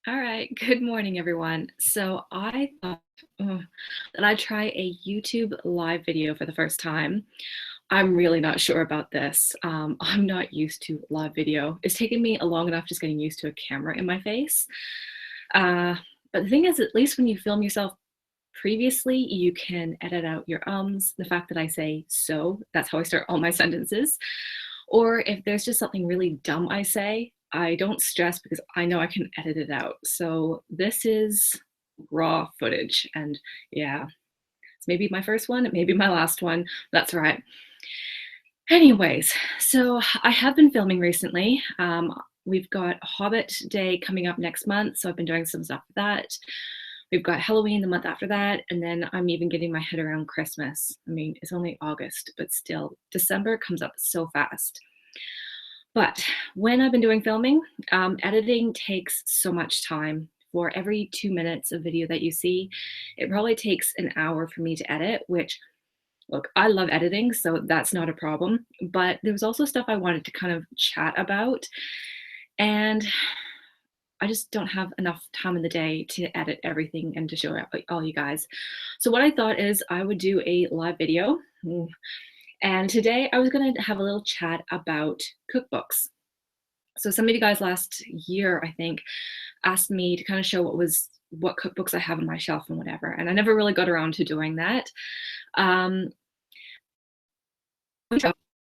All right, good morning, everyone. So I thought that I'd try a YouTube live video for the first time. I'm really not sure about this. I'm not used to live video. It's taken me a long enough just getting used to a camera in my face. Uh, but the thing is, at least when you film yourself previously, you can edit out your ums, the fact that I say so, that's how I start all my sentences. Or if there's just something really dumb I say, I don't stress because I know I can edit it out. So this is raw footage. And yeah, it's maybe my first one, it may be my last one. That's right. Anyways, so I have been filming recently. We've got Hobbit Day coming up next month, so I've been doing some stuff for that. We've got Halloween the month after that, and then I'm even getting my head around Christmas. I mean, it's only August, but still, December comes up so fast. But when I've been doing filming, editing takes so much time. For every 2 minutes of video that you see, it probably takes an hour for me to edit, which, look, I love editing, so that's not a problem. But there was also stuff I wanted to kind of chat about, and I just don't have enough time in the day to edit everything and to show all you guys. So what I thought is I would do a live video. And today I was going to have a little chat about cookbooks. So some of you guys last year, I think, asked me to kind of show what cookbooks I have on my shelf and whatever. And I never really got around to doing that. Um,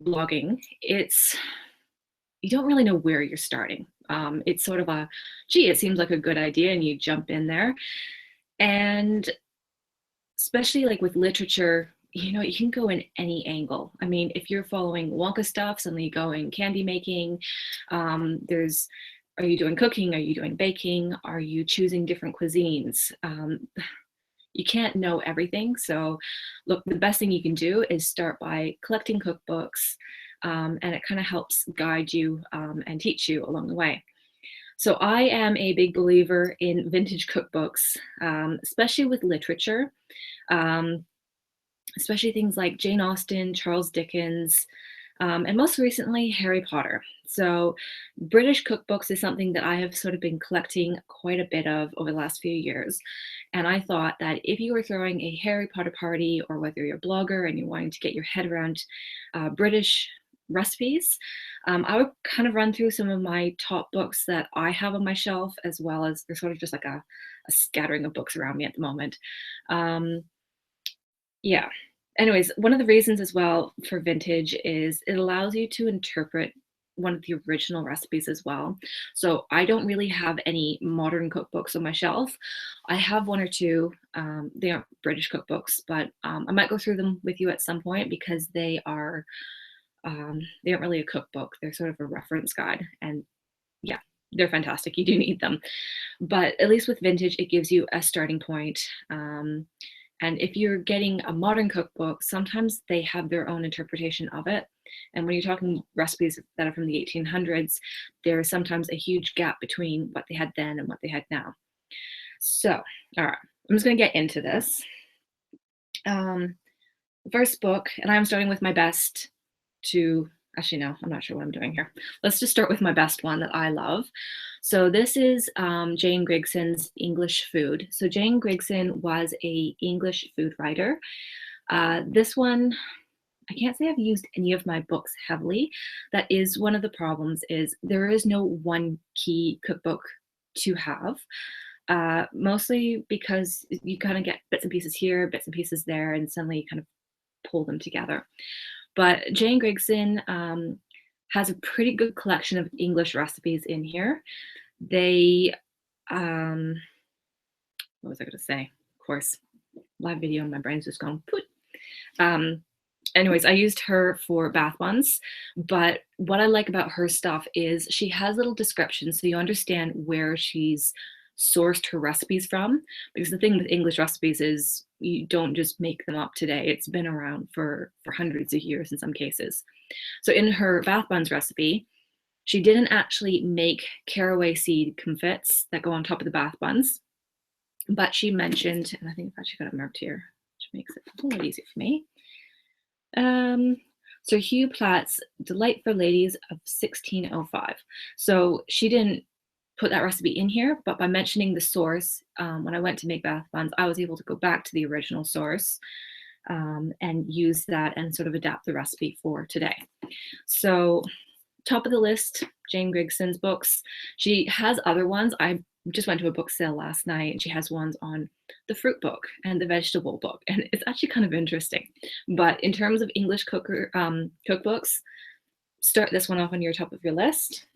blogging, you don't really know where you're starting. It's sort of gee, it seems like a good idea, and you jump in there. And especially like with literature, you can go in any angle. I mean, if you're following Wonka stuff, suddenly you go in candy making. Are you doing cooking? Are you doing baking? Are you choosing different cuisines? You can't know everything. So look, the best thing you can do is start by collecting cookbooks, and it kind of helps guide you and teach you along the way. So I am a big believer in vintage cookbooks, especially with literature, especially things like Jane Austen, Charles Dickens, and most recently, Harry Potter. So British cookbooks is something that I have sort of been collecting quite a bit of over the last few years. And I thought that if you were throwing a Harry Potter party, or whether you're a blogger and you're wanting to get your head around British recipes, I would kind of run through some of my top books that I have on my shelf, as well as there's sort of just like a scattering of books around me at the moment. Yeah. Anyways, one of the reasons as well for vintage is it allows you to interpret one of the original recipes as well. So I don't really have any modern cookbooks on my shelf. I have one or two. They aren't British cookbooks, but I might go through them with you at some point because they aren't really a cookbook. They're sort of a reference guide, and yeah, they're fantastic. You do need them, but at least with vintage, it gives you a starting point. And if you're getting a modern cookbook, sometimes they have their own interpretation of it. And when you're talking recipes that are from the 1800s, there is sometimes a huge gap between what they had then and what they had now. So, all right, I'm just going to get into this. The first book, and I'm starting with my best actually, no, I'm not sure what I'm doing here. Let's just start with my best one that I love. So this is Jane Grigson's English Food. So Jane Grigson was an English food writer. This one, I can't say I've used any of my books heavily. That is one of the problems, is there is no one key cookbook to have. Mostly because you kind of get bits and pieces here, bits and pieces there, and suddenly you kind of pull them together. But Jane Grigson has a pretty good collection of English recipes in here. They, what was I going to say? Of course, live video and my brain's just gone put. Anyways, I used her for bath ones, but what I like about her stuff is she has little descriptions so you understand where she's sourced her recipes from, because the thing with English recipes is you don't just make them up today. It's been around for hundreds of years in some cases. So in her bath buns recipe, she didn't actually make caraway seed confits that go on top of the bath buns, but she mentioned, and I think I've actually got it marked here, which makes it a little easier for me. Sir Hugh Platt's Delight for Ladies of 1605. So she didn't put that recipe in here, but by mentioning the source, when I went to make bath buns, I was able to go back to the original source and use that and sort of adapt the recipe for today. So top of the list, Jane Grigson's books. She has other ones. I just went to a book sale last night and she has ones on the fruit book and the vegetable book, and it's actually kind of interesting. But in terms of English cookbooks, start this one off on your top of your list.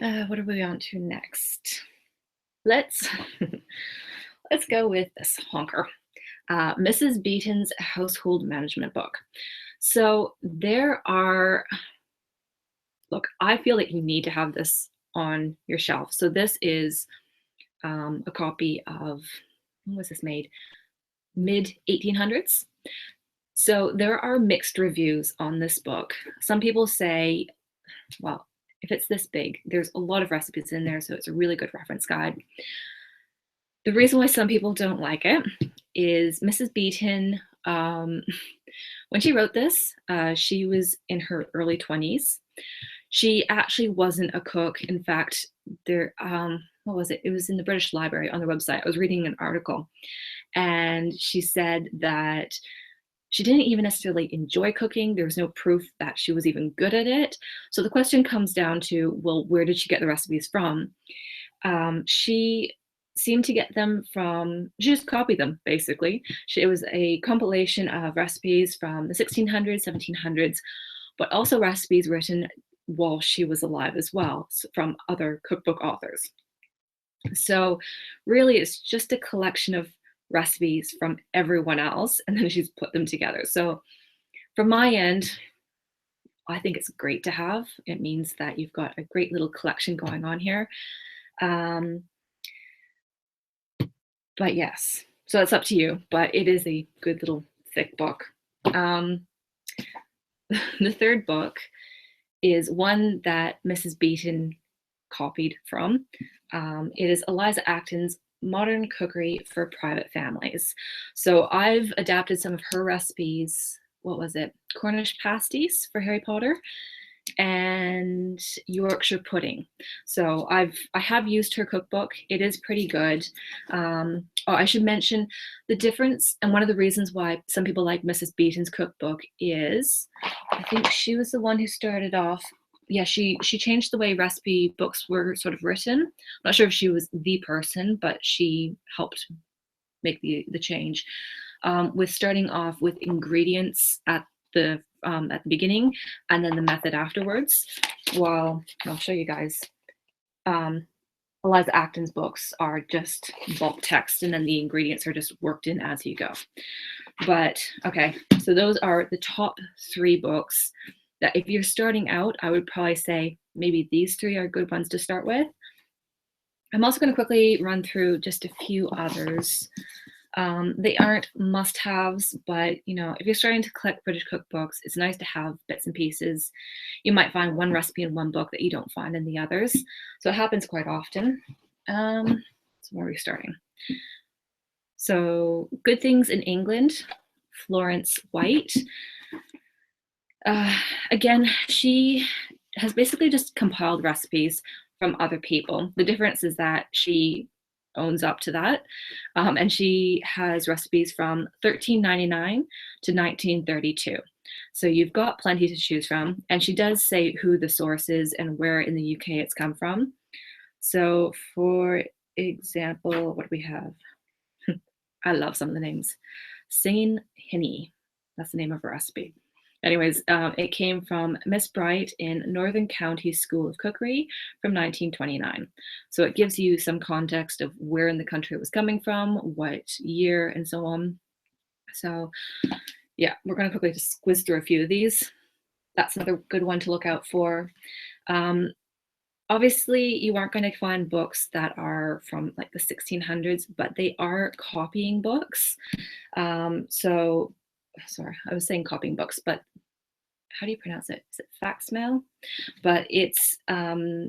What are we on to next? Let's go with this honker, Mrs. Beeton's Household Management Book. So there are, look, I feel like you need to have this on your shelf. So this is a copy of, when was this made? Mid 1800s. So there are mixed reviews on this book. Some people say, well, if it's this big, there's a lot of recipes in there, so it's a really good reference guide. The reason why some people don't like it is Mrs. Beeton, when she wrote this, she was in her early 20s. She actually wasn't a cook. In fact, there, what was it? It was in the British Library on their website. I was reading an article, and she said that she didn't even necessarily enjoy cooking. There was no proof that she was even good at it. So the question comes down to, well, where did she get the recipes from? She seemed to get them from, she just copied them, basically. It was a compilation of recipes from the 1600s, 1700s, but also recipes written while she was alive as well, from other cookbook authors. So really, it's just a collection of recipes from everyone else, and then she's put them together. So from my end, I think it's great to have. It means that you've got a great little collection going on here. But yes, so it's up to you, but it is a good little thick book. The third book is one that Mrs. Beeton copied from. It is Eliza Acton's Modern Cookery for Private Families. So I've adapted some of her recipes. What was it? Cornish pasties for Harry Potter and Yorkshire pudding. So I have used her cookbook. It is pretty good. Oh, I should mention the difference, and one of the reasons why some people like Mrs. Beeton's cookbook is, I think she was the one who started off. Yeah, she changed the way recipe books were sort of written. I'm not sure if she was the person, but she helped make the change with starting off with ingredients at the beginning and then the method afterwards. Well, I'll show you guys. Eliza Acton's books are just bulk text, and then the ingredients are just worked in as you go. But okay, so those are the top 3 books that if you're starting out, I would probably say maybe these 3 are good ones to start with. I'm also going to quickly run through just a few others. They aren't must-haves, but you know, if you're starting to collect British cookbooks, it's nice to have bits and pieces. You might find one recipe in one book that you don't find in the others. So it happens quite often. So where are we starting? So Good Things in England, Florence White. Again, she has basically just compiled recipes from other people. The difference is that she owns up to that, and she has recipes from 1399 to 1932. So you've got plenty to choose from, and she does say who the source is and where in the UK it's come from. So for example, what do we have? I love some of the names. Singing Hinny, that's the name of a recipe. Anyways, it came from Miss Bright in Northern County School of Cookery from 1929. So it gives you some context of where in the country it was coming from, what year, and so on. So yeah, we're going to quickly just squiz through a few of these. That's another good one to look out for. Obviously, you aren't going to find books that are from like the 1600s, but they are copying books. So sorry, I was saying copying books, but how do you pronounce it? Is it facsimile? But it's, yeah,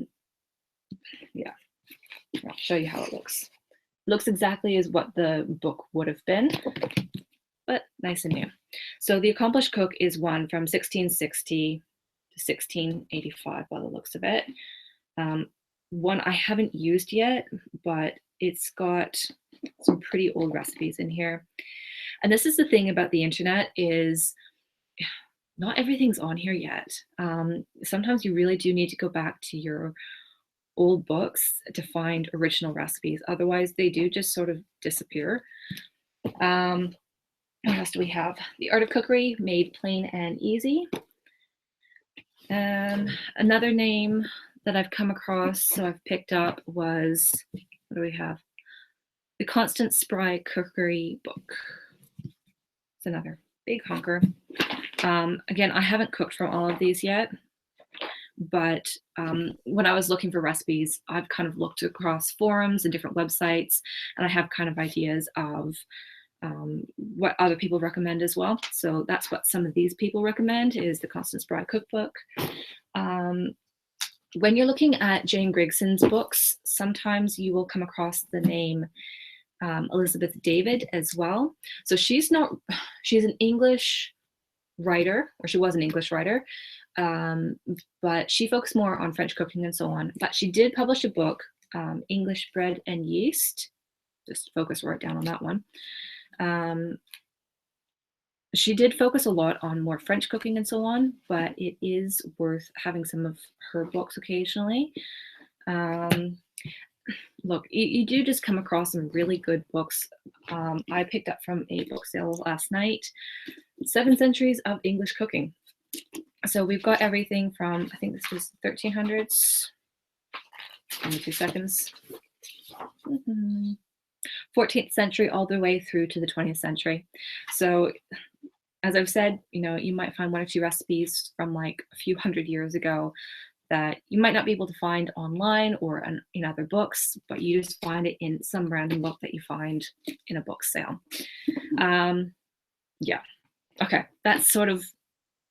I'll show you how it looks. It looks exactly as what the book would have been, but nice and new. So The Accomplished Cook is one from 1660 to 1685 by the looks of it. one I haven't used yet, but it's got some pretty old recipes in here. And this is the thing about the internet is not everything's on here yet. Sometimes you really do need to go back to your old books to find original recipes. Otherwise, they do just sort of disappear. What else do we have? The Art of Cookery, Made Plain and Easy. Another name that I've come across, so I've picked up was, what do we have? The Constance Spry Cookery book. It's another big honker. Again, I haven't cooked from all of these yet, but when I was looking for recipes, I've kind of looked across forums and different websites, and I have kind of ideas of what other people recommend as well. So that's what some of these people recommend is the Constance Spry cookbook. When you're looking at Jane Grigson's books, sometimes you will come across the name Elizabeth David as well. So she's an English writer, or she was an English writer, but she focused more on French cooking and so on. But she did publish a book, English Bread and Yeast. Just focus right down on that one. She did focus a lot on more French cooking and so on, but it is worth having some of her books occasionally. Look, you do just come across some really good books. I picked up from a book sale last night, 7 Centuries of English Cooking. So we've got everything from, I think this was 1300s. Give me 2 seconds. 14th century all the way through to the 20th century. So as I've said, you might find 1 or 2 recipes from like a few hundred years ago that you might not be able to find online or in other books, but you just find it in some random book that you find in a book sale. Yeah. Okay, that's sort of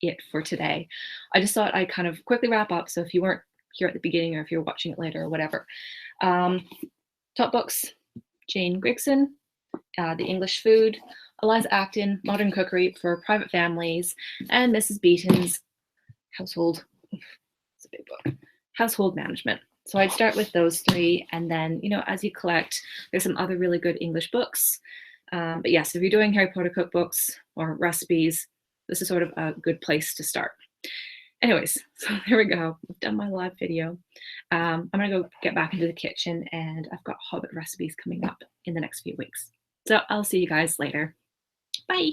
it for today. I just thought I'd kind of quickly wrap up. So if you weren't here at the beginning or if you're watching it later or whatever. Top books, Jane Grigson, The English Food, Eliza Acton, Modern Cookery for Private Families, and Mrs. Beeton's Household, it's a big book, Household Management. So I'd start with those 3, and then, as you collect, there's some other really good English books. But yes, if you're doing Harry Potter cookbooks or recipes, this is sort of a good place to start. Anyways, so there we go. I've done my live video. I'm gonna go get back into the kitchen, and I've got Hobbit recipes coming up in the next few weeks. So I'll see you guys later. Bye.